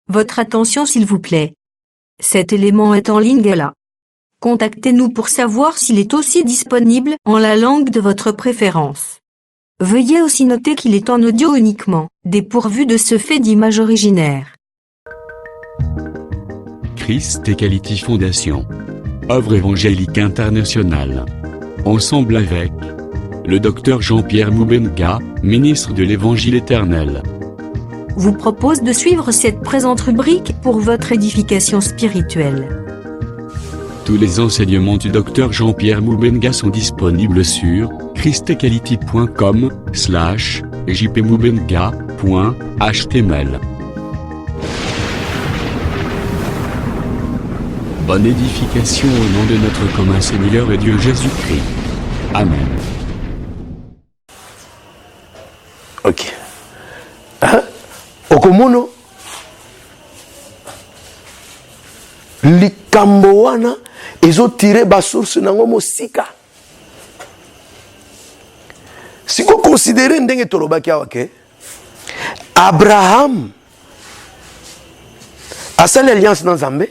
Votre attention s'il vous plaît. Cet élément est en lingala. Contactez-nous pour savoir s'il est aussi disponible en la langue de votre préférence. Veuillez aussi noter qu'il est en audio uniquement, dépourvu de ce fait d'image originaire. Christ Equality Foundation. Œuvre évangélique internationale. Ensemble avec le docteur Jean-Pierre Moubenga, ministre de l'Évangile éternel, Vous propose de suivre cette présente rubrique pour votre édification spirituelle. Tous les enseignements du docteur Jean-Pierre Moubenga sont disponibles sur christequality.com/jpmoubenga.html. Bonne édification au nom de notre commun Seigneur et Dieu Jésus-Christ. Amen. Ok. Okomono likambo wana ezotire basource nango mosika. Siko considérer ndenge tolobaki awa ke Abraham asali alliance na Nzambe,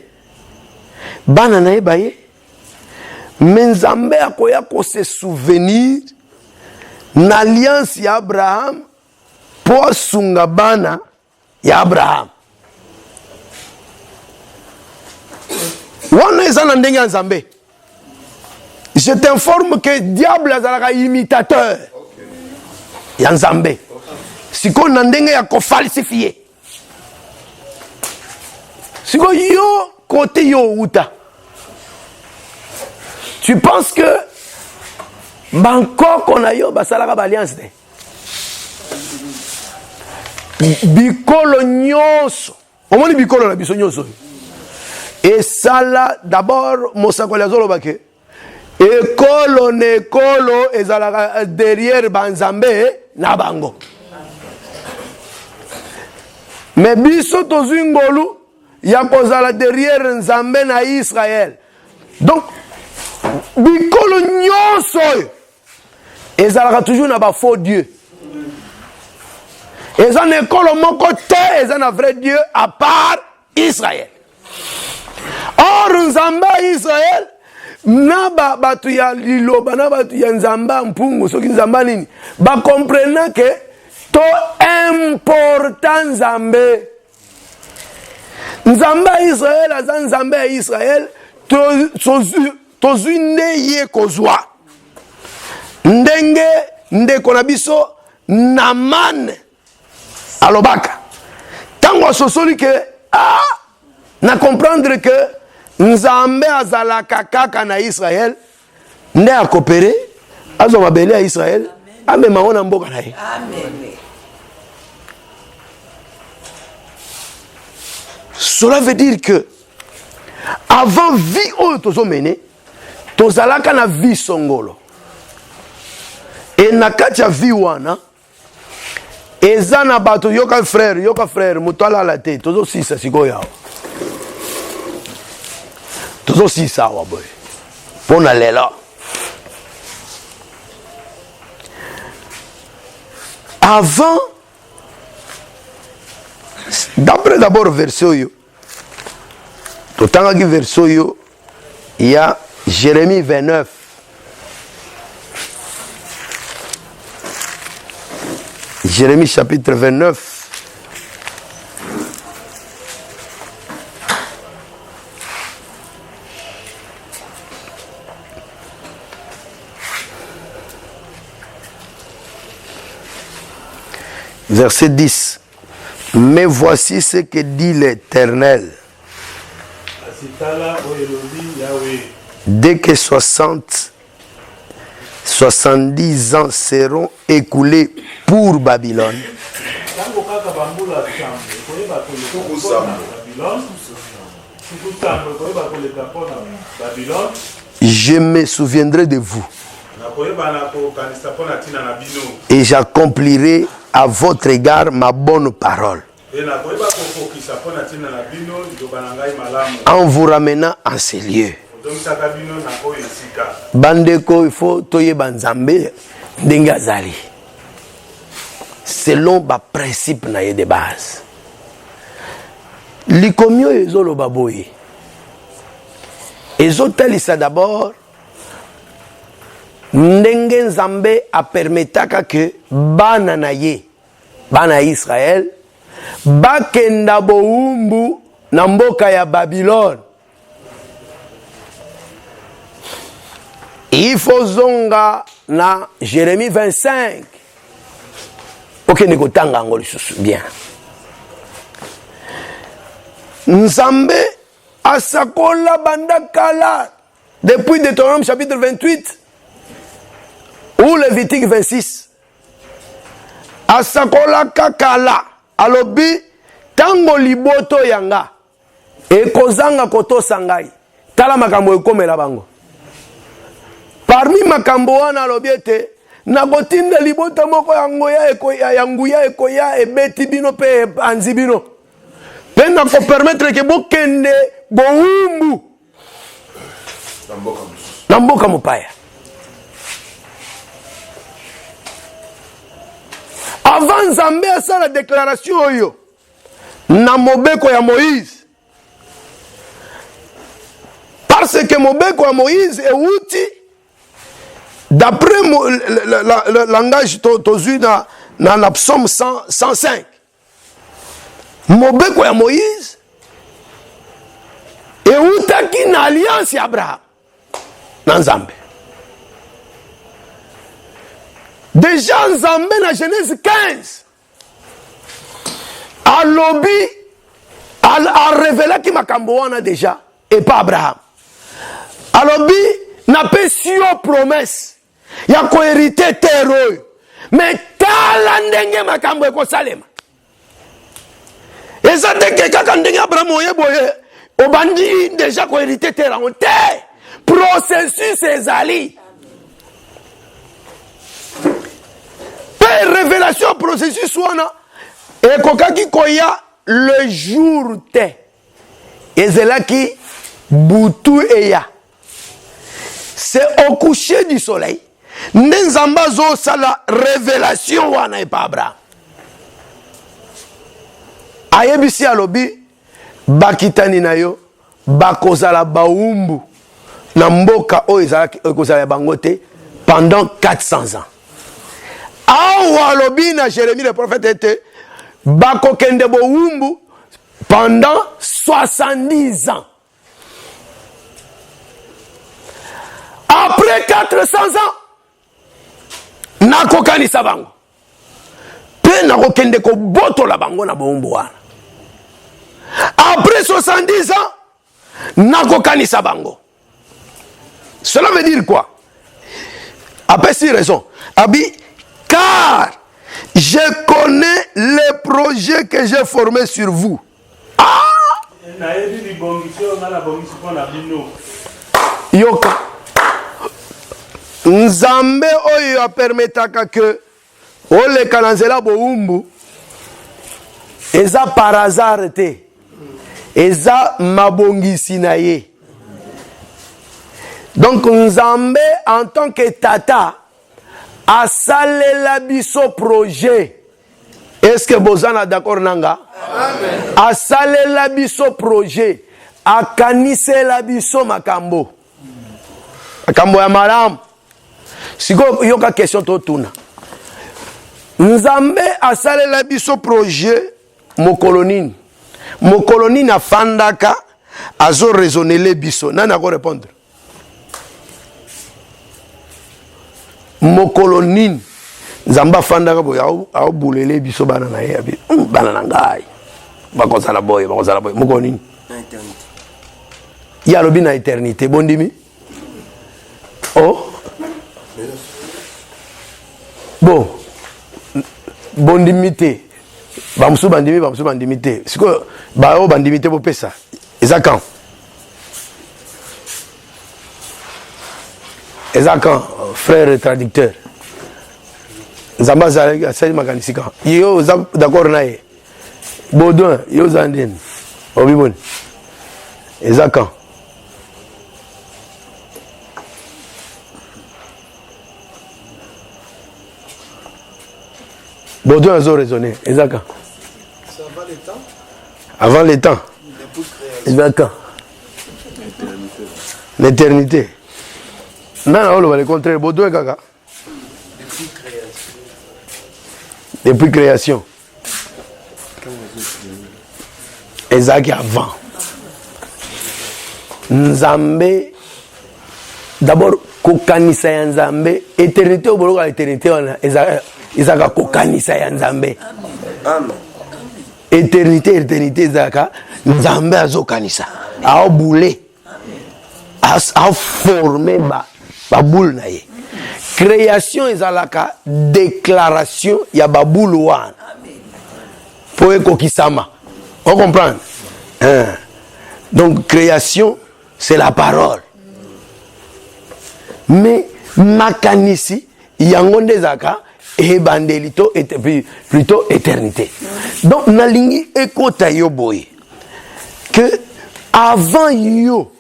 bana na ye baye, mais Nzambe akoya ko se souvenir na alliance ya Abraham po sunga bana ya Abraham. Wana eza na ndenge ya Nzambe. Je t'informe que diable azalaka imitateur ya Nzambe. Siko na ndenge ya ko falsifier. Siko yo côté yo uta. Tu penses que Bangkok on a yo basalaka alliance de bikolo nyonso omoni bikolo na biso nyonso et ça là d'abord mosakoli azoloba ke ekolo na ekolo ezalaka derrière banzambe na bango, mais biso tozwi ngolu ya kozala derrière nzambe na Israël. Donc bikolo nyonso ezalaka toujours na ba faux dieu. Ils ont une école moko te, ils ont un vrai Dieu à part Israël. Or, Nzamba Israël, na batu ya liloba, na batu ya Nzamba mpungu, soki Nzamba nini, ba comprena que to important Nzambe. Nzamba Israël, aza Nzamba Israël, tozu neye kozwa. Ndenge, ndeko na biso, Naman. Alobaka tango sosoli ke na comprendre que Nzambe azalaka kaka na Israël nde a coopérer azo mabele à Israël amema ona mboka na ye. Amen. Cela veut dire que avant vie oyo tozomene tozalaka na vie songolo et na kati ya vie wana ezana bato yoka frère mutala la tête tozo sisa siko yao tozo sisa wa boy pona lela avant d'après d'abord verset yo totanga ki verset yo il y a Jérémie 29. Jérémie chapitre 29. Verset 10. Mais voici ce que dit l'Éternel. Dès que 70 ans seront écoulés pour Babylone, je me souviendrai de vous et j'accomplirai à votre égard ma bonne parole en vous ramenant en ces lieux. Bandeko, il faut toye banzambe dengazali selon ba principe na de base. likomio ezoloba boye ezotalisa d'abord ndenge nzambe apermetaka ke bana na ye bana ya Israel bakenda bowumbu na mboka ya Babylone. Il faut zonga na Jérémie 25. Ok, nous avons bien. Nzambe asakola bandakala depuis Deutéronome chapitre 28 ou Lévitique 26. Asakola kakala alobi tango liboto yanga ekozanga koto sangai tala makambo ekomela bango. Parmi makambo wana alobi ete nakotinda liboto moko yanguya ekoya ebeti bino pe anzi bino pe nako permettre ke bokende bowumbu na mboka mopaya. Avant Nzambe asala déclaration oyo na mobeko ya Moïse, parce que mobeko ya Moïse euti d'après le langage tozu na psaume 105, mobeko ya Moïse eutaki na alliance ya Abraham na Nzambe. Déjà Nzambe na Genèse 15 alobi a révélé ki makambo wana déjà et pas Abraham. Alobi na pesi yo promesse ya ko hériter terre mais tala ndenge makambo ekosalema. Eza teke kaka ndenge Abraham oyeboye obandi déjà ko hériter terre on te processus ezali. Révélation processus wana ekokaki koya le jour te ezelaki butu eya, c'est au coucher du soleil nde Nzambe azosala révélation wana epa Abraham. Ayebisi alobi bakitani na yo bakozala bawumbu na mboka oyo ezalaki ekozala bango te pendant 400 ans. Awa alobi na Jérémie le prophète était bakokende bowumbu pendant 70 ans. Après 400 ans nakokanisa bango pe nakokende ko botola bango na bowumbu wana. Après 70 ans nakokanisa bango. Cela veut dire quoi? Après 6 raisons. Abi car je connais les projets que j'ai formés sur vous. Ah! Yoka. Nzambe oyo apermetaka que ole kananzela bowumbu eza par hasard te. Eza mabongisi na ye. Donc Nzambe en tant que tata asalela biso projet. Est-ce que bozana d'accord nanga? Amen. Asalela biso projet. Akanisela biso makambo. Makambo ya maram. Siko yoka question to tuna. Nzambe asalela biso projet mokolonine. Mokolonine afandaka azo raisonner biso. Nana ko répondre. Mokolonine Nzamba fandaka boya au bulele biso bana na ye abi bana na ngai bakozala boye mokolonine ya lobi na éternité bondimi oh bon bondimité bamsu bandimité siko ba o bandimité bo pesa ezaka frère traducteur Nzamba zali asali makanisika yo d'accord na ye Baudouin yo zanden obiboni ezaka Baudouin a raisonné ezaka avant les temps avant les temps Il va quand? L'éternité. Non, on va le contraire. Baudouin Kaka. Depuis création. Ezaki avant. Nzambe. D'abord, kokanisa ya Nzambe. Éternité au bolo l'éternité. Ezaka kokanisa ya Nzambe. Amen. Éternité Ezaka. Nzambe azokanisa. A boule. A formé ba boule na ye. Création ezalaka déclaration ya ba boule wana. Pour ekokisama. On comprend? Donc création c'est la parole. Mais makanisi yango ndezaka ebandelito plutôt éternité. Donc nalingi ekota yo boy que avant yo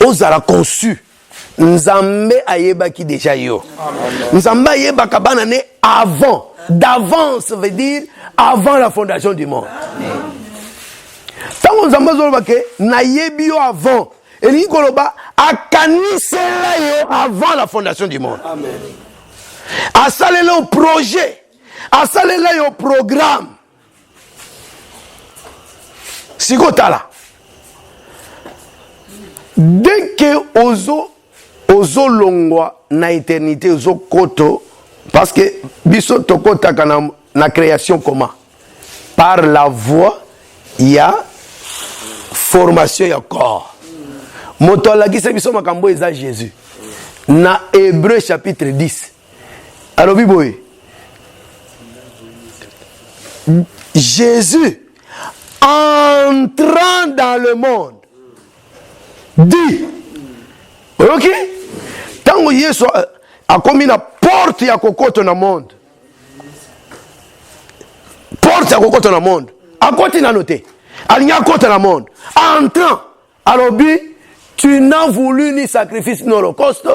ozala conçu Nzambe ayebaki déjà yo. Nzambe ayebaka banane avant. D'avance veut dire avant la fondation du monde. Tant Nzambe zolobake nayebi yo avant. Eli koloba akanisela yo avant la fondation du monde. Amen. Asalela au projet. Asalela yo programme. Sikotala. Dès que ozo longwa na éternité ozo koto parce que biso tokota kana na création comment par la voie il y a formation ya corps moto la ki se biso makambo eza Jésus na Hébreu chapitre 10 alors biboy Jésus entrant dans le monde dit ok tango Yesu akomi na porte ya kokoto na monde porte ya kokoto na monde akoti na noté alinya kota na monde entrant alobi tu n'as voulu ni sacrifice ni holocauste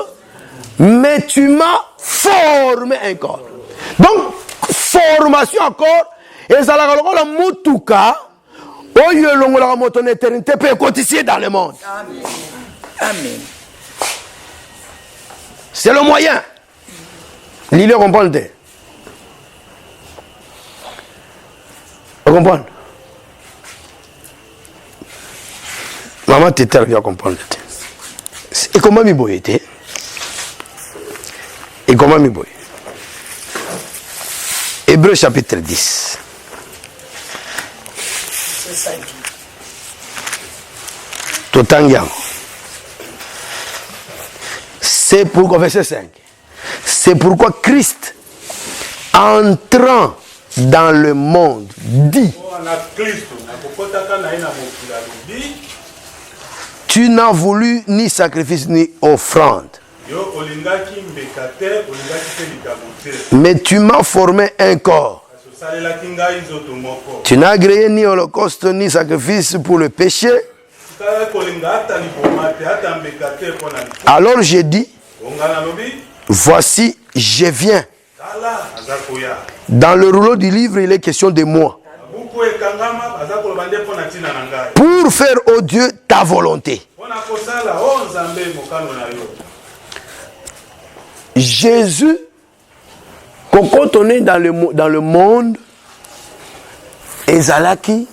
mais tu m'as formé un corps. Donc formation encore ezalaka lokola mutuka oyo longola moto na éternité pe cotiser dans le monde. Amen. Amen. C'est le moyen. L'île comprend. Vous comprenez? Maman t'étais bien comprendre. Et comment m'y boye était? Et comment m'y boye? Hébreu chapitre 10. C'est ça. Totangiang. C'est pourquoi, verset 5, c'est pourquoi Christ, entrant dans le monde, dit, tu n'as voulu ni sacrifice ni offrande, mais tu m'as formé un corps. Tu n'as agréé ni holocauste ni sacrifice pour le péché. Alors j'ai dit, voici, je viens. Dans le rouleau du livre, il est question de moi. Pour faire, ô Dieu, ta volonté. Jésus, quand on est dans le monde, ezalaki,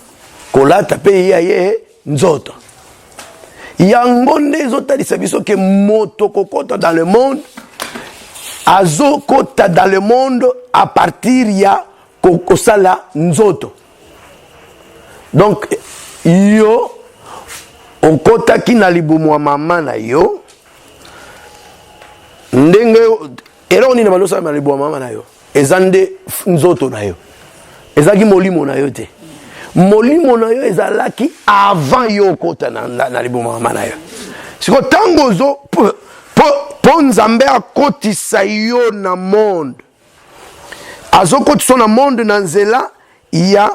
kola tapé yaye nzoto. Yango ndezo talisa biso ke moto kokota dans le monde azo kota dans le monde à partir ya kokosala nzoto. Donc yo okota ki na libumu wa mama na yo ndenge ero ni na balosa na libumu wa mama na yo ezande nzoto na yo ezaki molimo na yo te. Molimo na yo ezalaki avant yo kota na libumu mama na yo. Siko tango zo po Nzambe akotisa yo na monde. Azokotisa na monde na nzela ya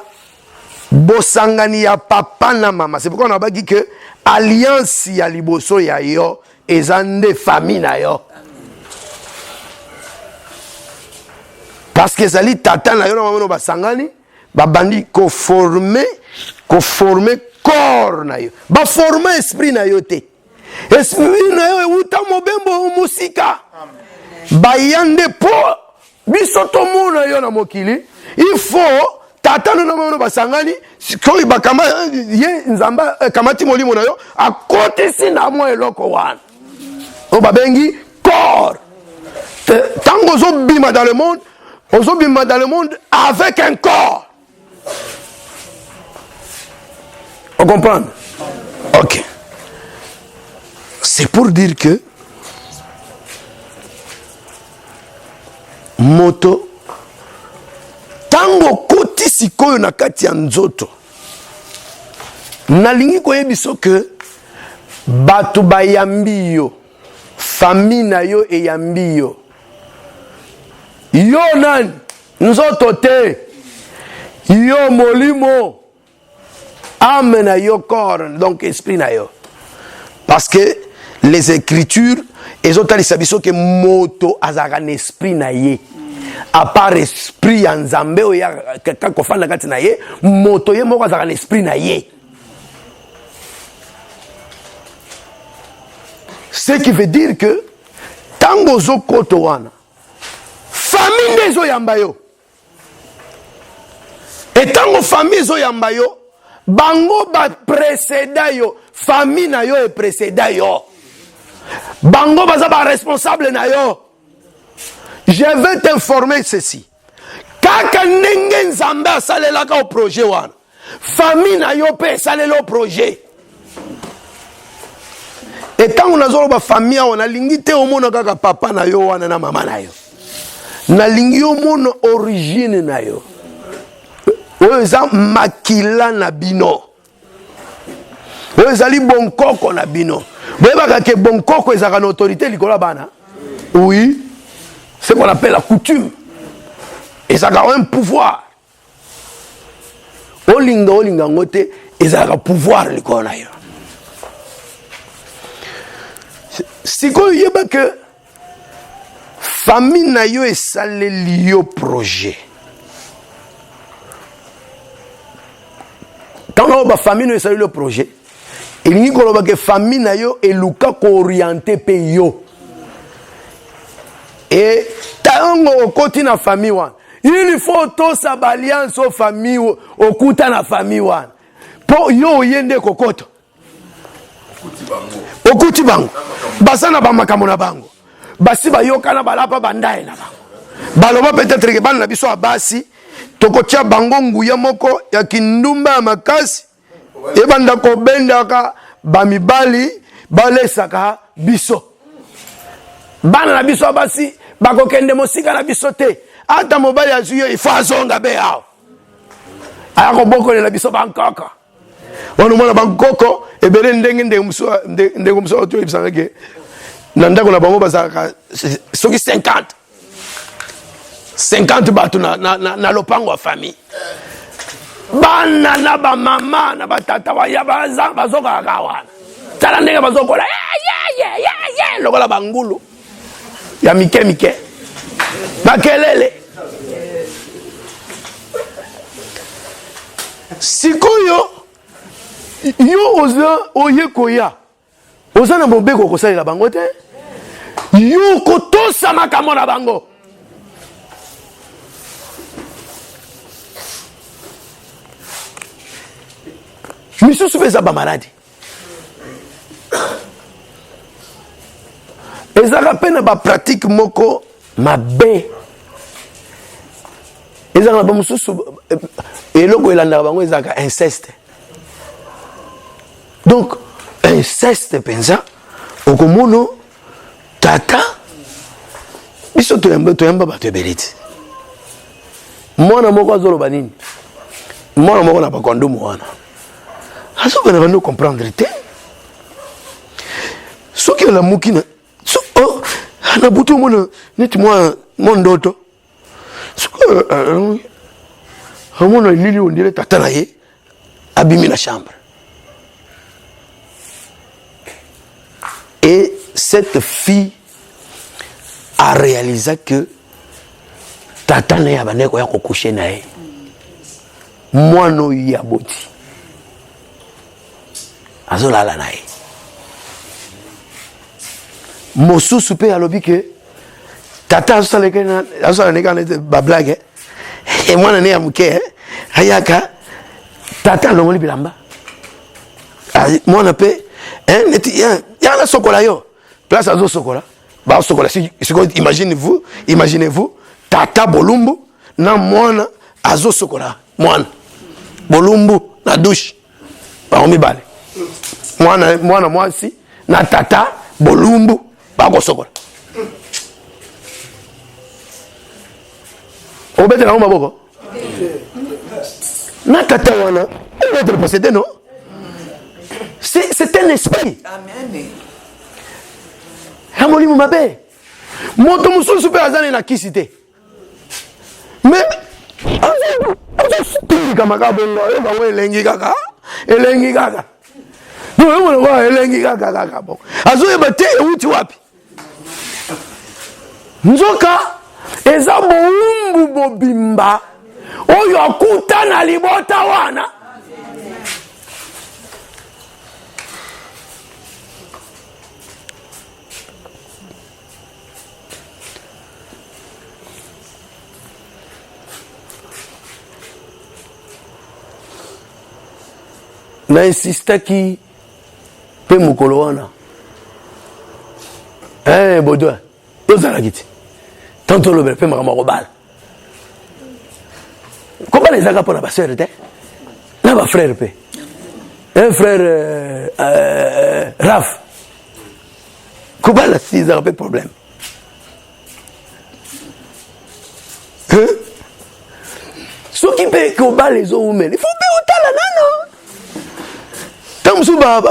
bosangani ya papa na mama. C'est pourquoi on a baki que alliance ya liboso ya yo ezande famille na yo. Parce que ezali tata na yo na mama no basangani babandi ko former koforme corps na yo baforme esprit na yo te esprit na yo euta mobembo musika bayande po biso tomona yo na mokili il faut tata no na basangani sikoyi bakama ye nzamba kamati molimo na yo akotisi na mwa eloko wana o babengi corps tango ozobima dans le monde avec un corps. On comprend? Ok. C'est pour dire que moto tango koti sikoyo na kati ya nzoto nalingi koyebiso ke bato bayambi yo famille na yo eyambi yo yo nani nzoto te yo molimo âme na yo corps donc esprit na yo parce que les écritures ezotalisa biso ke moto azaka na esprit na ye à part esprit ya nzambe oya kaka kofanda kati na ye moto ye moko azaka na esprit na ye ce qui veut dire que tango zokoto wana famille nde ezoyamba yo etango famille ezoyamba yo bango baprécéda yo famille na yo eprécéda yo bango baza baresponsable na yo. Je vais t'informer ceci kaka ndenge nzambe asalelaka o projet wana famille na yo mpe esalela o projet etango nazoloba famille awa nalingi te omona kaka papa na yo wana na mama na yo nalingi omona origine na yo oyo eza makila na bino oyo ezali bonkoko na bino boyebaka ke bonkoko ezalaka na autorité likolo ya bana oui ce qu'on appelle la coutume ezalaka un pouvoir olinga yango te ezalaka pouvoir likolo na yo sikoyo yeba ke famille na yo esaleli yo projet ntango bafamille na yo esaleli yo projet elingi koloba ke famille na yo eluka kooriente mpe yo et ntango okoti na famille wana il faut tosa baliance o famille okuta na famille wana mpo yo oye nde kokota okuti bango baza na bamakambo na bango basi bayokana balapa bandaye na bango baloba peut-être ke bana na biso ya basi tokotia bango nguya moko ya kindumba ya makasi ebanda kobendaka bamibali balesaka biso bana na biso basi bakokende mosika na biso te ata mobali azwi yo ifo azonga be awa aya kobokolela biso bankoko wana omona bankoko ebele ndenge mosusu oto ebisanga ke na ndako na bango bazalaka soki 50 bato na lopango ya famille bana na bamama na batata baya bazokaka wana tala ndenge bazokola lokola bangulu ya mike bakelele sikoyo yo oza oye koya oza na mobeko kosalela bango te yo kotosa makambo na bango misusu mpe eza bamaladi ezalaka mpe na bapratike moko mabe ezalaka na bamosusu eloko elandaka bango ezalaka inceste donc inceste mpenza okomona tata biso toyamba bato ebele te mwana moko azoloba nini mwana moko na bakondumu wana azoka na bando comprendre te soki alamuki na na butu omona neti mwa ndoto soki amona elili ondire tata na ye abimi na chambre et cette fille a réalisé que tata na ye abandaki koya kokouche na ye mwana oyo ya boti azolala na ye. Mosusu pe alobi ke tata azosaleka na bablage e mwana ne ya muke ayaka tata alongoli bilamba mwana pe neti yana sokola yo place azo sokola ba sokola imaginez-vous tata bolumbu na mwana azo sokola mwana bolumbu na douche ba mibale mwana mwasi na tata bolumbu ba ko sokola obete na maboko na tata wana être possédé non. C'est un esprit. Amen. Hamoli mumabe. Moto musul super azane na kisite. Mais kama kabongo eba we elengi kaka. Elengi kaka. No emo wa elengi kaka kaka bon. Azo eba te uti wapi. Nzoka eza boumbu bobimba. Oyo akuta na libota wana. Na insistaki pe mukolo wana bodoa tozala kiti tanto lobela pe makambo kobala kobala ezaka mpona basere te na bafrere pe un frère Raf kobala si ezaka pe problème soki mpe kobala ezoumela il faut mpe otala nano Tamsu ba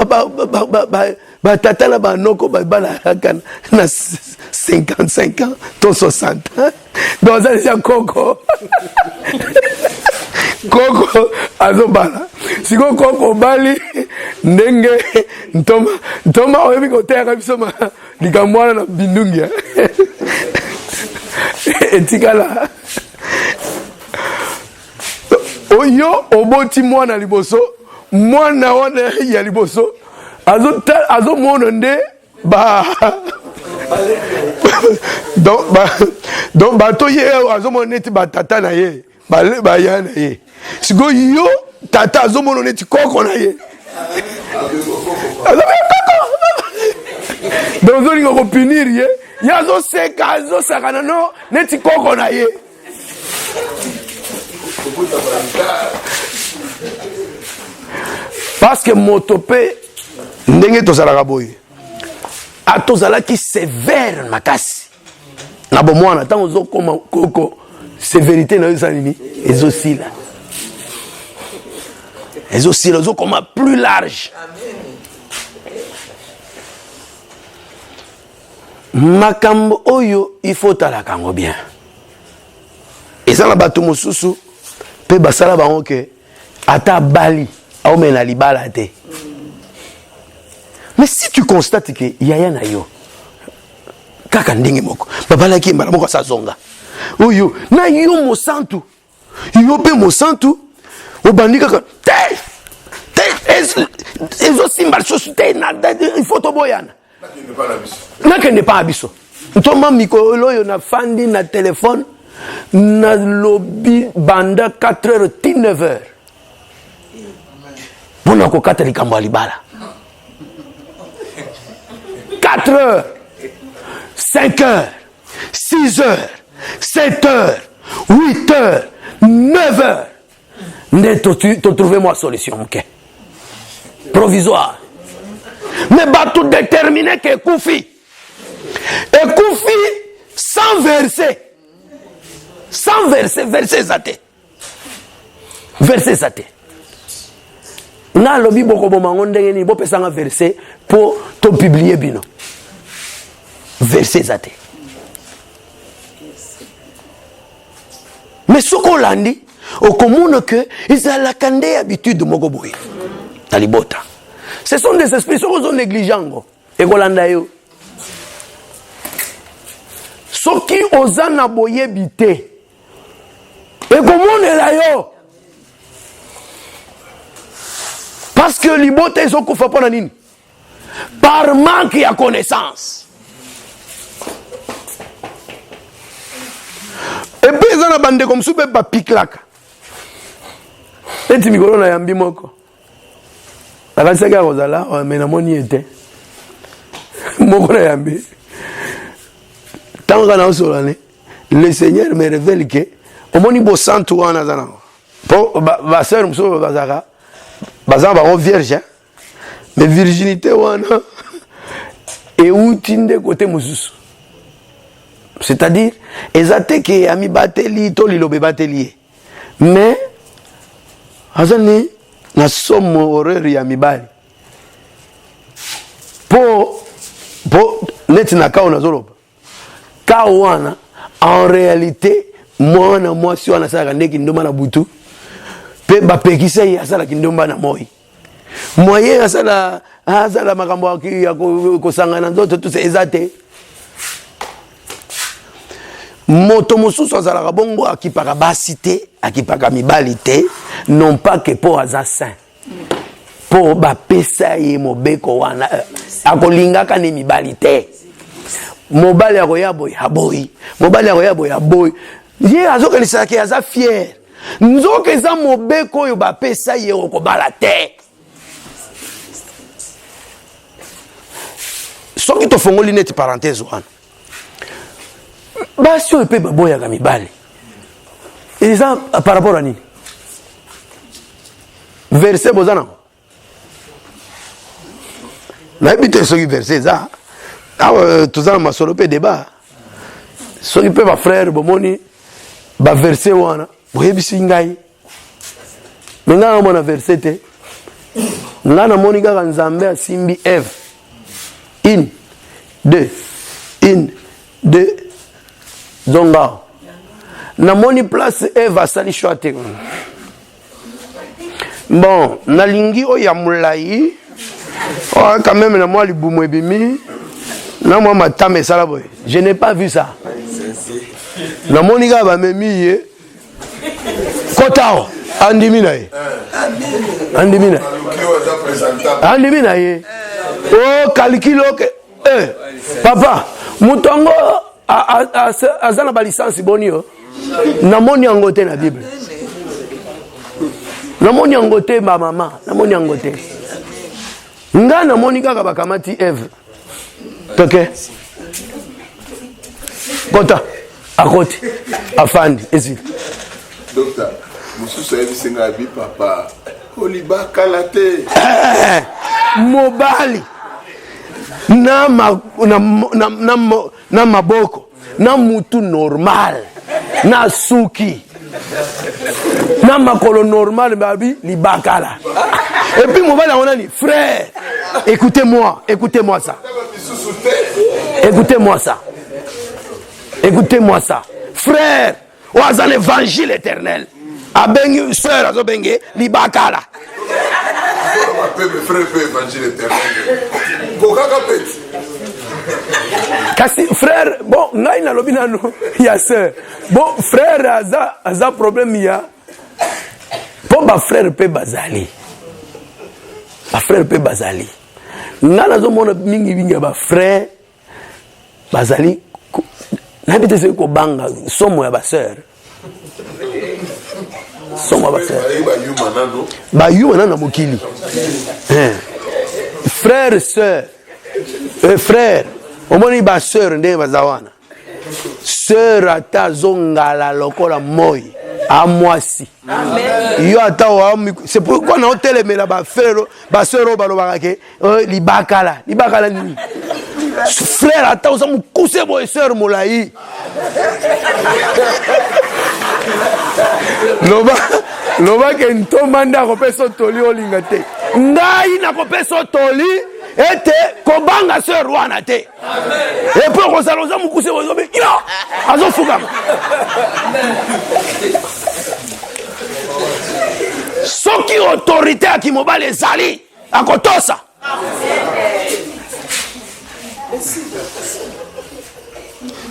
tata na ba noko ba bala na 55 ans, ton 60. Dans ça c'est Coco. Coco azobala. Si Coco bali ndenge ntoma oyebi ko tera bisoma likamwana na bindungia. Etikala. Oyo oboti mwana liboso mwana wana ya liboso azo mona nde donc bato ye azo mona neti batata na ye ba ya na ye siko yo tata azo mona neti koko na ye donc zo lingo ko punir ye ya zo seka na no neti koko na ye parce que motopé ndenge tozalaka boye atozalaki sévère makasi na bomwana ntango ozokoma koko sévérité na yo eza nini ezosila ozokoma plus large makambo oyo il faut talaka yango bien eza na bato mosusu mpe basala bango ke ata bali aomena libala te. Mais si tu constates que yaya na yo kaka ndenge moko babala ki mbala moko sa zonga oyo na yo mosantu yo pe mosantu obandi kaka ezo simba sosu te na il faut to boyana na kende pa abiso ntoma mikolo yo na fandi na téléphone na lobby banda 4h 9h Bona ko kata likambo libala 4h 5h 6h 7h 8h 9h ne to trouver moi solution ok provisoire mais ba tout déterminer que Koufi sans verser zate na lobi boko bomango ndenge ni bo pesanga verset pour to publier bino verset zate mais soko landi okomuna que izala kande habitude moko boye talibota ce sont des esprits soko zo négligeants et kolanda yo soki ozana boye bité et komona la yo parce que que libota ezokufa pona nini? Par manque ya connaissance. Et puis ils ont bandé comme soupe pa piklaka. Et tu mikolo na yambi moko. La kaseka kozala mais na moni était. Moko na yambi. Tant qu'on solane, le Seigneur me révèle que au moni bo santu wana zana. Po ba sœur mso bazaka. Bazaba ba vierge. Mais virginité wana et outinde côté mususu. C'est-à-dire, ezate ke ami bateli to lilobe bateli. Mais azani na somo horaire ya mibali. Po net na ka ona zoloba. Ka wana en réalité moi si wana sala ndeki ndomba na butu. Pe ba pekisa ya sala kindomba na moi. Moyen asala makambo ya kosangana ndoto tout c'est ezate. Moto mosusu azalaka bongo akipaka basi te, akipaka mibali te, non pas que po aza saint. Po bapesa ye mobeko wana akolingaka ne mibali te. Mobali akoya boy aboyi, mobali akoya boy aboyi. Ye azokelisa ke aza fier. Nzoka eza mobeko oyo bapesa ye okobala te. Soki to fongoli neti parenthèse wana. Basi oyo pe baboya ka mibali. Et ça par rapport à nini? Verset bozana. Na bité soki verset ça. Ah tozana masolo pe débat. Soki pe ba frère bomoni ba verset wana. Boyebisi ngai. Menga mona verset te. Ngana moni kaka Nzambe asimbi Eve. 1 2 1 2 Zonga. Na moni place Eve asali choate. Bon, na lingi o ya mulai. Oh, quand même na moi libumu ebimi. Na moi matame sala boy. Je n'ai pas vu ça. Na moni ga ba memi ye. Kotao andimi na ye. Andimi na. Andimi na ye. Oh, calculo que papa, mutongo azana ba licence bonio. Namoni angote na Bible. Namoni angote ma maman, namoni angote. Nga namoni kaka bakamati Eve. Toke. Kota akoti afandi ezi. Docteur, monsieur Soyebi Sengabi papa. Oliba kalate. Mobali. Na maboko. Na mutu normal. Na suki. Na makolo normal babi libakala. Et puis mobali on a dit frère, écoutez-moi ça. Écoutez-moi ça. Écoutez-moi ça. Frère, ou à l'évangile éternel. A bengi sœur azo bengi libakala. Kasi frère, bon, ngai na lobi nanu ya sœur. Bon, frère aza problème ya. Po ba frère pe bazali. Ba frère pe bazali. Nga nazo mona mingi ba frère bazali na bité se ko banga somo ya ba sœur. Somo ba sœur. Ba yuma na mokili. Frère sœur. Frère, omoni ba sœur nde bazawana. Sœur ata zongala lokola moi a mwasi. Amen. Yo ata c'est pourquoi na hôtel mais là ba frère ba sœur ba lobaka ke libakala ni. Frère ata oza mukuse boy sœur molai. Loba ke ntomanda ko peso toli olinga te. Ngai na ko peso toli ete kobanga sœur wana te. Et pour ko saloza mukuse bozo be yo azo fugama. Soki autorité a kimobali ezali akotosa.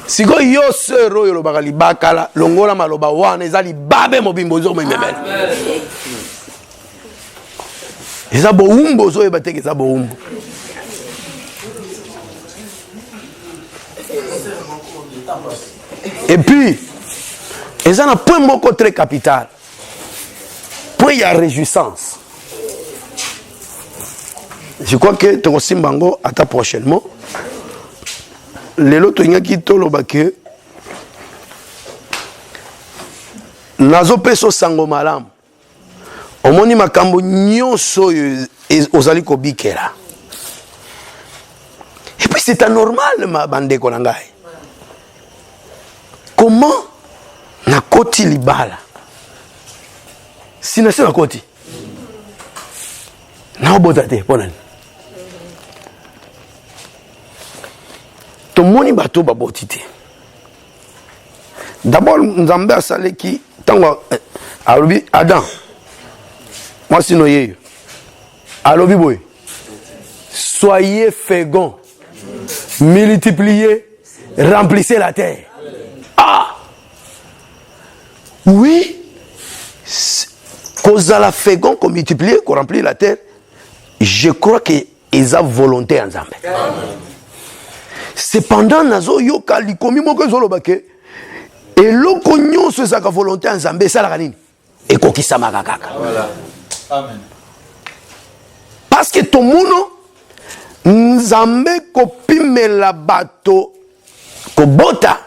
Siko yo sœur oyo lobaka libakala longola maloba wana ezali babe mobimbo zo mememela. eza boumbu ozoyeba te eza boumbu. Et puis eza na point moko très capital, point ya réjouissance. Je crois que tokosimbango ata prochainement. Lelo toingaki toloba ke nazo peso sango malamu. Omoni makambo nyonso ozali kobikela. Et puis c'est anormal ma bandeko na ngai. Comment na koti libala? Sina sina koti. Na obotate ponani. Tomoni bato baboti te. D'abord Nzambe asaleki tango alobi Adam. Moi sino yeyo. Alobi boy. Soyez féconds. Multipliez, remplissez la terre. Ah! Oui. Cause à la fécond qu'on multiplie, qu'on remplit la terre. Je crois qu'ils ont volonté en Zambé. Cependant, nazo yoka likomi moko zolo bake. Et loko nyonso saka volonté en Zambé ça la nini. Et kokisa makakaka. Voilà. Amen. Parce que tout muno Nzambe kopimela bato kobota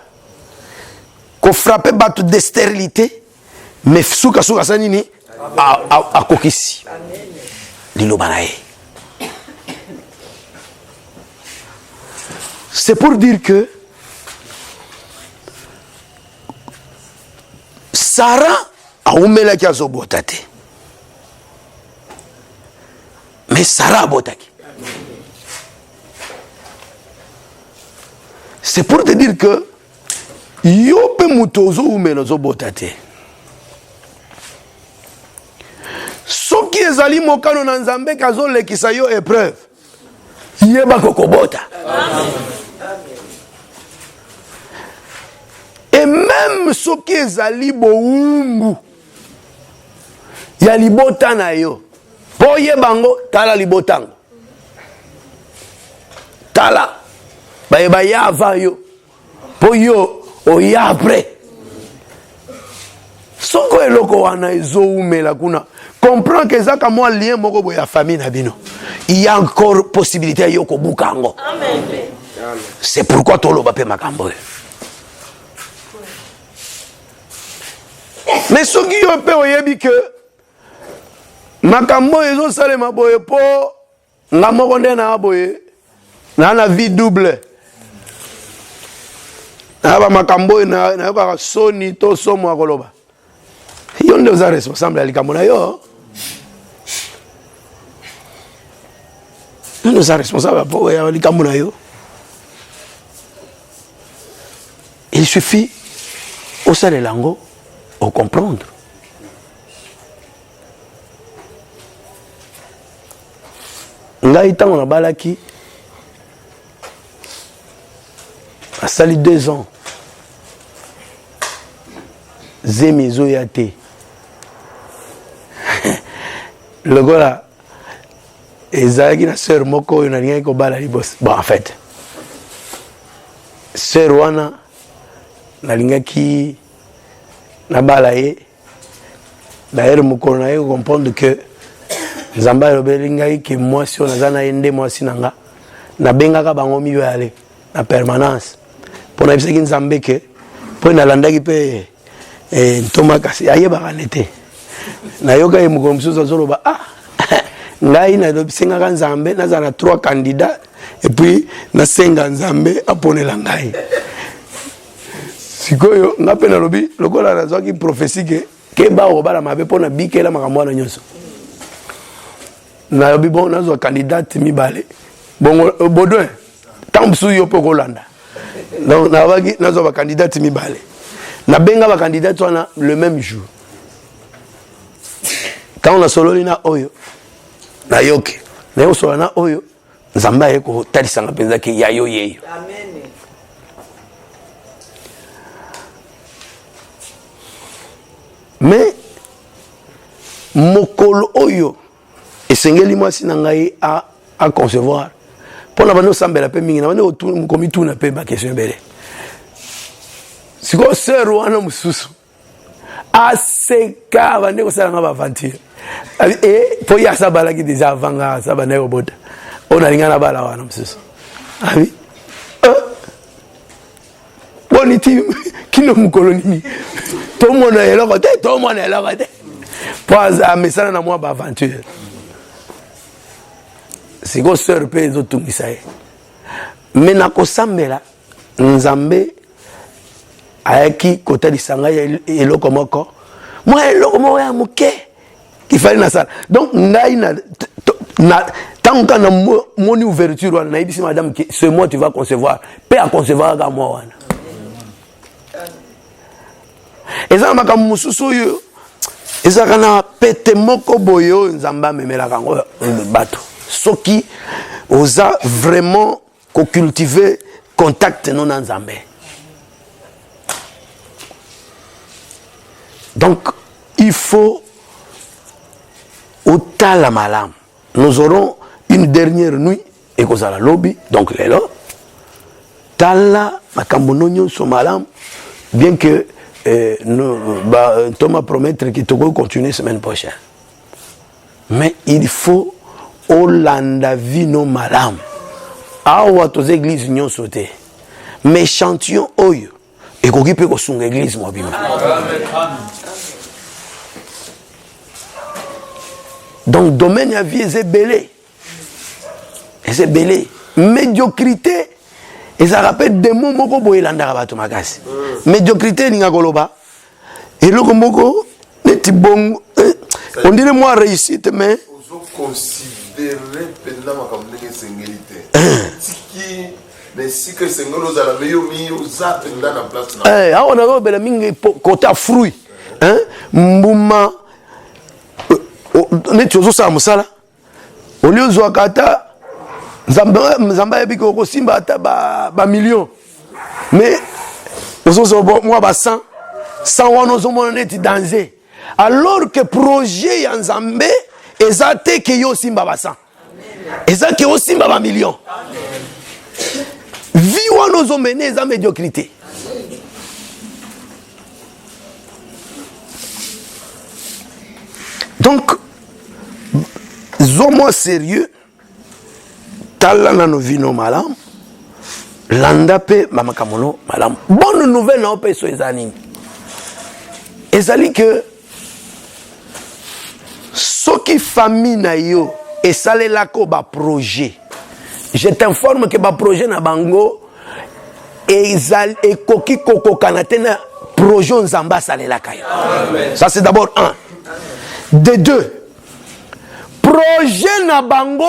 ko frapper bato de stérilité mais suka sanini a kokisi. Liloba na ye. C'est pour dire que Sarah a oumelaki azobotate. Mais Sarah a botaki. C'est pour te dire que yo pe mutozo oumela zobotate. Soki ezali mokano na Nzambe kazo lekisa yo épreuve. Yeba kokobota. Et même soki ezali boumbu ya libota na yo. Po yebango tala libotango. Tala ba ya avant yo. Po yo o ya après. Soko eloko wana ezo umela kuna. Comprends que ça comme moi lien moko boya famille na bino. Il y a encore possibilité à yoko bukango. Amen. C'est pourquoi tolo bape makambo. Mais ce qui yo pe oyebi que makambo ezo sale maboye po nga moko nde na boye na vie double. Na ba makambo na ba soni to somo akoloba. Yo nde oza responsable alikambo na yo. Nous sommes responsables pour les Camerounais. Il suffit au sein des langues au comprendre. Ngaïta on a balaki a sali 2 ans. Zemizo yate. Le gars là. Et Zaki na sœur moko na rien ko bala libos. Bon en fait. Sœur wana na lingaki na bala ye. D'ailleurs moko na yo comprendre que Nzamba robelingai que moi si on azana ende moi sinanga na bengaka bango miyo yale na permanence. Pona biseki Nzambe ke po na landaki pe ntoma kasi ayeba kanete. Na yoka ye moko msuza zoloba ngai na dobisenga Nzambe nazana 3 candidats et puis na senga Nzambe aponela ngai sikoyo ngape na lobi lokola nazaki prophétie ke ba obala mabe pona bikela makambo na nyonso na lobi bon nazo candidat mibale bon Baudouin tamsu yo pe kolanda donc na baki nazo ba candidat mibale na benga ba candidat wana le même jour quand on a sololi na oyo na yoke na yo sola na oyo Nzambe ayeko talisanga penza ke yayo yeyo. Amen. Mais mokolo oyo esengeli mwasi na ngai à concevoir pour la bande sambela pe mingi na bande otu komi tu na pe ba question bele siko sœur wana mususu aseka bande ko sala ngaba aventure et pour ya sabala ki déjà vanga sabana ko bota ona linga na bala wana mususu abi boniti kino mukoloni to mona eloko te pas a mesana na moi ba aventure siko sœur pe zo tungisa ye mais na ko sambela nzambe ayaki kotalisa ngai eloko moko moi eloko moko ya moke qui fallait na sala donc ngai na tant qu'on a mon ouverture wana na ibisi madame que ce mois tu vas concevoir pe à concevoir ka moi wana eza makambo mususu yo eza kana pete moko boyo nzamba memela kango bato soki oza vraiment ko cultiver contact non nzambe. Donc, il faut au tala malam. Nous aurons une dernière nuit et qu'on a la lobby, donc les là. Tala makambono so malam, bien que Thomas promettre que tu vas continuer semaine prochaine. Mais il faut Hollanda vino malam. Awa tos églises nyon sauté. Mais chantion oyo et qu'on peut qu'on église mobile. Donc domaine à vie est belé. Et c'est belé. Médiocrité. Et ça rappelle des mots moko boyelanda rabato makasi. Médiocrité ninga koloba. Et le moko neti bon on dirait moi réussite mais considérer pendant ma comme singulité. Tiki mais si que singolo za la meyo mi uza pendant la place na. Ah on a bela mingi côté fruit. Hein? Mbuma neti ozo sa musala. Olio zo kata Nzamba yebi ko simba ata ba million. Mais ozo moi ba 100 wana ozo mona neti danger. Alors que projet ya Nzambe ezate ke yo simba ba 100. Ezate ke yo simba ba million. Vie wana ozo mener eza médiocrité. Donc zomo sérieux tala na no vino malam landa pe mamakamono malam. Bonne nouvelle na ope so ezani ezali que soki famille na yo esalela ko ba projet, je t'informe que ba projet na bango ezali ekoki kokoka te na projet nzamba salela kayo. Ça c'est d'abord un. De deux, projet na bango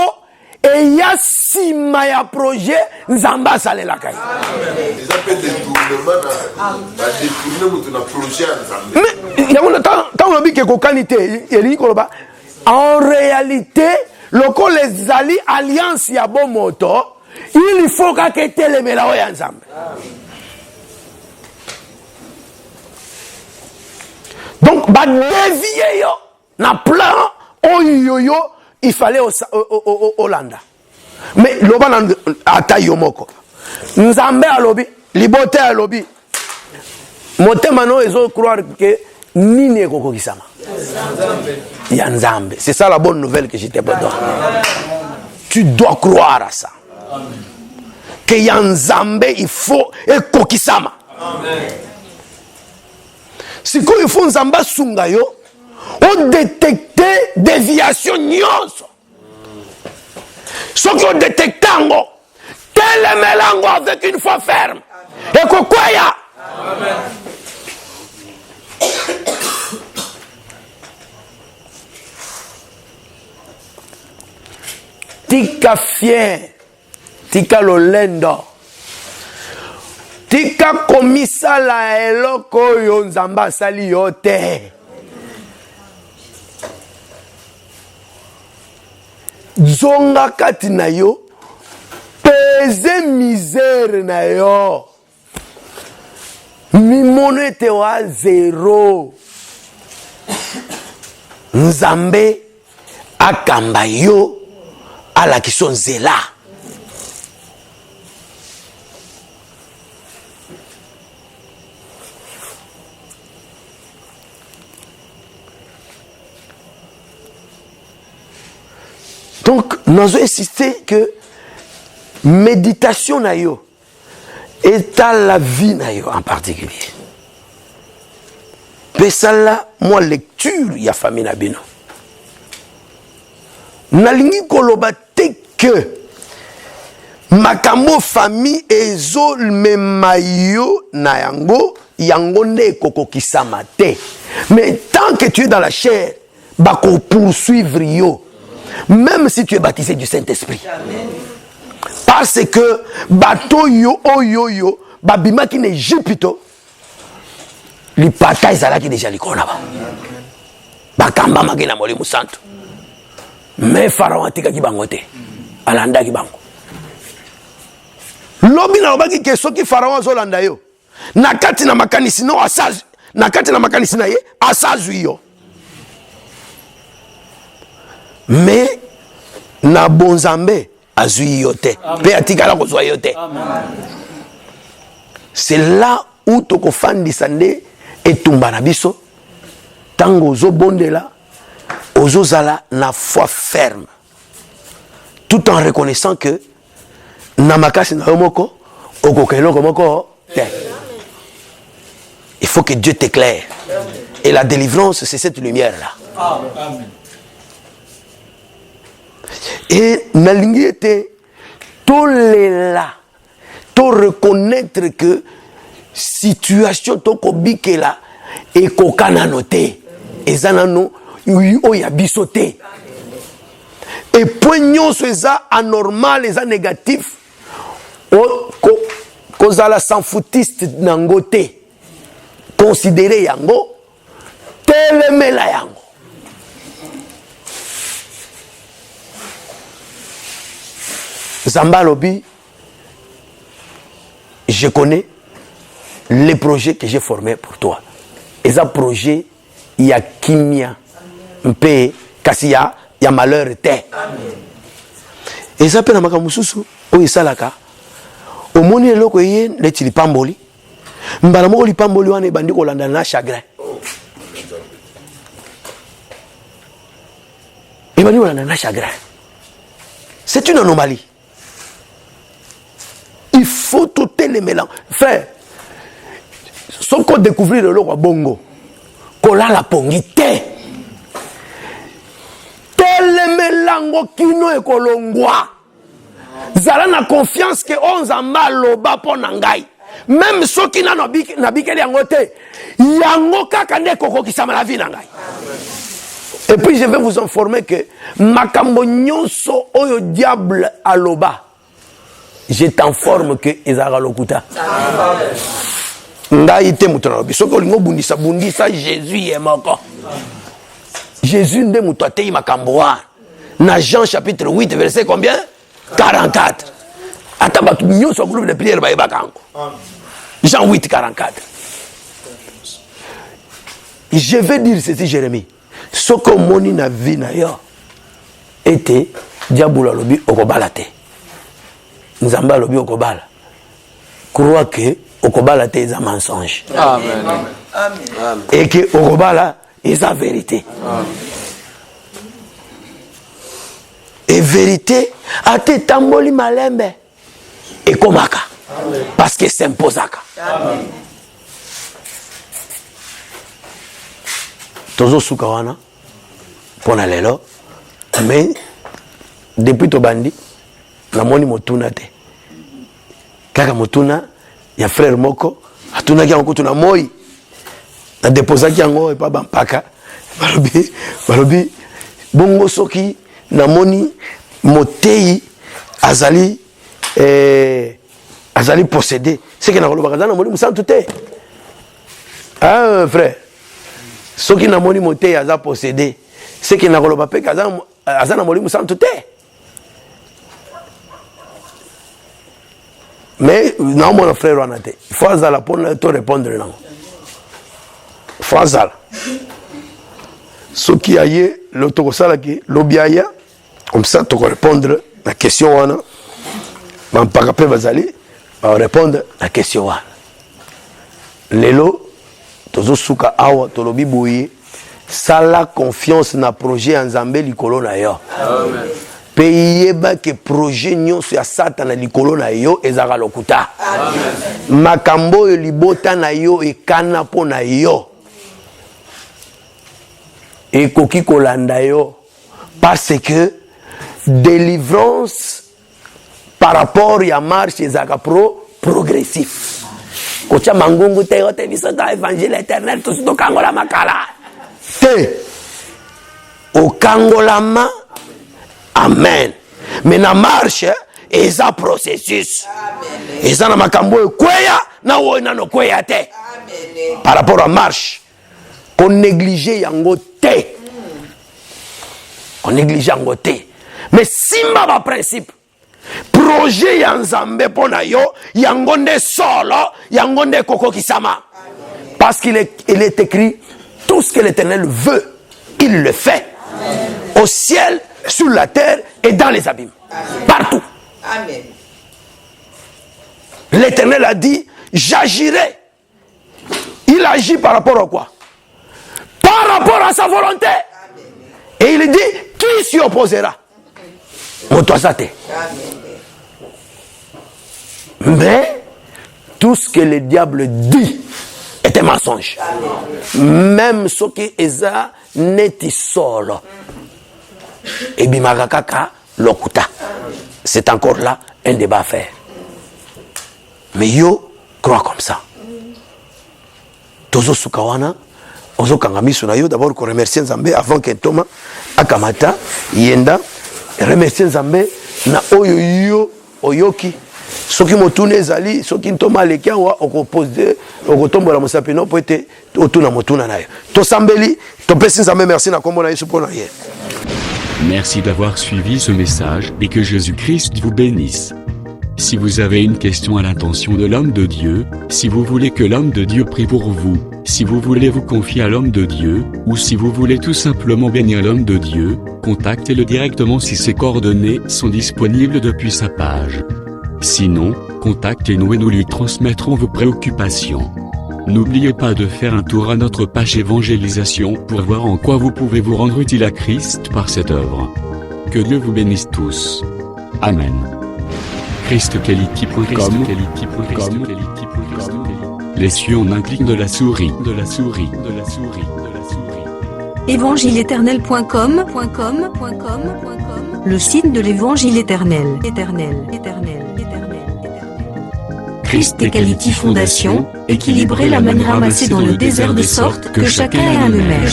et ya sima ya projet nzamba salela kayo. Ils appellent des tournements na détourner mutu na projet nzambe. Mais yango tant on dit que kokanité eli koloba en réalité loko les ali alliance ya bon moto il faut que telemela o ya nzambe. Donc ba dévier yo na plan oyoyo il fallait au Hollanda. Mais loba na ata yomoko. Nzambe alobi, libote alobi. Motema no ezo croire que nini ekoko kisama. Ya Nzambe. C'est ça la bonne nouvelle que je te donne. Tu dois croire à ça. Que ya Nzambe il faut ekokisama. Si ko il faut Nzamba sunga yo, on détecte déviation nyonso. Ce qu'on détecte tango, tel mélange avec une foi ferme. Et quoi ya? Tika fier, tika lolendo, tika komisa la eloko yo Nzamba sali yo te. Zonga kati na yo pese misère na yo mimono te wa zero. Nzambe akamba yo ala qui sont zéla. Donc, nous avons insisté que méditation na yo est à la vie na yo en particulier. Mais ça là, moi lecture ya famille na bino. Nalingi koloba te que makambo famille ezo memayo na yango ne koko kisama te. Mais tant que tu es dans la chair, bako poursuivre yo. Même si tu es baptisé du Saint-Esprit. Parce que bateau yo yo babima qui n'est Jupito. Li pata ezala qui déjà likona ba. Bakamba magena moli musantu. Mais Pharaon atika ki bango te. Alanda ki bango. Lobi na obaki ke soki Pharaon azolanda yo. Nakati na makanisi no asazu. Nakati na makanisi na ye asazu yo. Mais na bonzambe azui yote pe atikala kozwa yote. C'est là où toko fandisa nde etumba na biso tango ozo bondela ozo zala na foi ferme tout en reconnaissant que na makasi na yomoko okokelo komoko te. Il faut que Dieu t'éclaire. Et la délivrance c'est cette lumière là. Amen. Et nalingi était tout les là, tout reconnaître que situation to kobike là et kokana noté et zanano o ya bisoté et poignon ça anormal et ça négatif o kozala sans foutiste nangoté considérer yango telemela yango. Zamba Lobi, je connais les projets que j'ai formés pour toi. Et ça projet, il y a kimia, mpe, kasi ya malheur te. Et ça peut na makamususu, o isalaka. Au moni eloko ye le tilipamboli. Mbala moko lipamboli wana bandi ko landa na chagrin. Et bandi ko landa na chagrin. C'est une anomalie. Il faut tout les mélanges. Frère, sans qu'on découvre le roi bongo, qu'on a la pongité. Tel mélange qui nous est colongwa. Zala na confiance que on zamba loba po nangai. Même ceux qui n'ont pas yangote, yango kakane koko qui sama la vie nangai. Et puis je vais vous informer que makambo nyonso oyo diable aloba. Je t'informe que ezara lokuta. Ngai te mutana bi soko lingo bundisa Jésus est moko. Jésus nde mutoate makamboa. Na Jean chapitre 8 verset combien? 44. Ataba nyo so groupe de prière ba ebakango. Jean 8 44. Je vais dire ceci Jérémie. Soko moni na vie na yo était diabolo lobi okobalate. Nzamba lobi okobala. Crois que okobala te est un mensonge. Amen. Amen. Et que okobala est la vérité. Amen. Et vérité a te tamboli malembe et komaka. Amen. Parce que c'est imposaka. Amen. Tozo sukawana pona lelo mais depuis to bandi na moni motuna te kaka motuna ya frère moko atuna ki yango tuna moi na déposa ki yango e pa bampaka balobi bongo soki na moni motei azali possédé c'est que na koloba kana moni musantu te frère soki na moni motei aza possédé c'est que na koloba pe aza na moni musantu te. Mais non, mon frère, on a dit. Il faut te répondre. Il faut ce qui a eu le tokosalaki lobiaya comme ça tu répondre la question wana bampaka pe bazali ba répondre la question wana lelo tozosuka awa tolobi boye sala confiance na projet ya Nzambe likolo na yo amen pe yeba ke projet nyonso ya Satan likolo na yo ezaka lokuta amen makambo yo libota na yo ekana po na yo ekoki kolanda yo parce que délivrance par rapport à marche ezaka progressif kocha mangungu te yote biso ta évangile éternel to to kangola makala te o kangolama amen mais na marche eza processus eza na makambo ekweya na wona no kweya te par rapport à marche qu'on néglige yango te on néglige yango te mais simba ba principe projet ya Nzambe pona yo yango nde solo yango nde kokokisama parce qu'il est écrit tout ce que l'Éternel veut il le fait au ciel sur la terre et dans les abîmes partout amen l'Éternel a dit j'agirai il agit par rapport à quoi par rapport à sa volonté et il dit qui s'y opposera mais tout ce que le diable dit est un mensonge même ce qui est neti solo et bimakaka lokuta c'est encore là un débat à faire mais yo crois comme ça tozo sukawana ozo kangamiso na yo d'abord ko remercier Nzambe avant que Thomas akamata yenda remercier Nzambe na oyo yo oyoki soki motuna ezali soki ntoma aleki awa okopose okotombola mosapino po ete otuna motuna na yo tosambeli topesi Nzambe merci na kombo na Yesu pona ye. Merci d'avoir suivi ce message et que Jésus-Christ vous bénisse. Si vous avez une question à l'intention de l'homme de Dieu, si vous voulez que l'homme de Dieu prie pour vous, si vous voulez vous confier à l'homme de Dieu, ou si vous voulez tout simplement bénir l'homme de Dieu, contactez-le directement si ses coordonnées sont disponibles depuis sa page. Sinon, contactez-nous et nous lui transmettrons vos préoccupations. N'oubliez pas de faire un tour à notre page évangélisation pour voir en quoi vous pouvez vous rendre utile à Christ par cette œuvre. Que Dieu vous bénisse tous. Amen. ChristQuality.com. Les cieux en un clic de la souris. Évangile-éternel.com, le site de l'évangile éternel. ChristQuality Fondation, équilibrer la manne ramassée dans le désert de sorte que chacun ait un numère.